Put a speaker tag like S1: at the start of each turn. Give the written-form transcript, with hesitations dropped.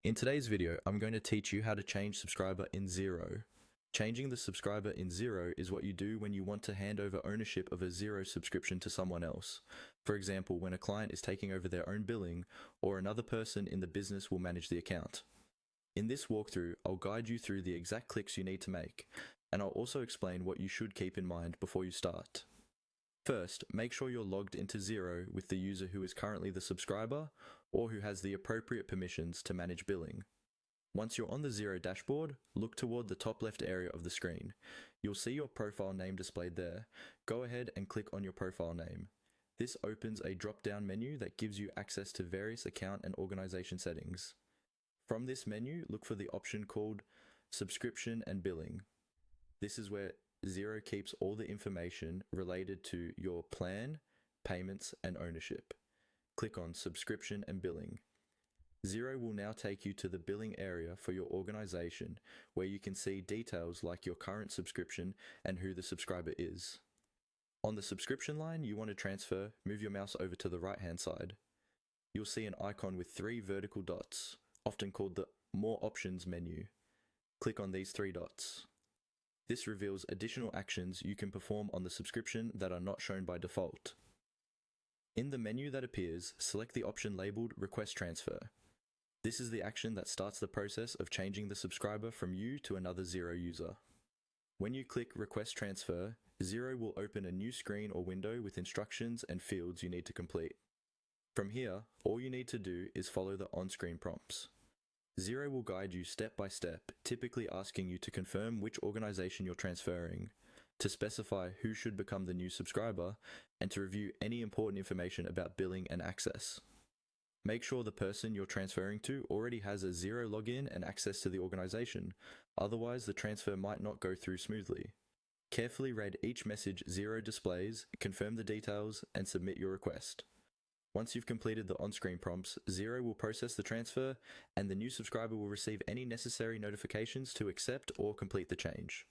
S1: In today's video, I'm going to teach you how to change subscriber in Xero. Changing the subscriber in Xero is what you do when you want to hand over ownership of a Xero subscription to someone else. For example, when a client is taking over their own billing, or another person in the business will manage the account. In this walkthrough, I'll guide you through the exact clicks you need to make, and I'll also explain what you should keep in mind before you start. First, make sure you're logged into Xero with the user who is currently the subscriber or who has the appropriate permissions to manage billing. Once you're on the Xero dashboard, look toward the top left area of the screen. You'll see your profile name displayed there. Go ahead and click on your profile name. This opens a drop-down menu that gives you access to various account and organization settings. From this menu, look for the option called Subscription and Billing. This is where Xero keeps all the information related to your plan, payments, and ownership. Click on Subscription and Billing. Xero will now take you to the billing area for your organization, where you can see details like your current subscription and who the subscriber is. On the subscription line you want to transfer, move your mouse over to the right-hand side. You'll see an icon with 3 vertical dots, often called the More Options menu. Click on these 3 dots. This reveals additional actions you can perform on the subscription that are not shown by default. In the menu that appears, select the option labeled Request Transfer. This is the action that starts the process of changing the subscriber from you to another Xero user. When you click Request Transfer, Xero will open a new screen or window with instructions and fields you need to complete. From here, all you need to do is follow the on-screen prompts. Xero will guide you step by step, typically asking you to confirm which organization you're transferring, to specify who should become the new subscriber, and to review any important information about billing and access. Make sure the person you're transferring to already has a Xero login and access to the organization, otherwise the transfer might not go through smoothly. Carefully read each message Xero displays, confirm the details, and submit your request. Once you've completed the on-screen prompts, Xero will process the transfer, and the new subscriber will receive any necessary notifications to accept or complete the change.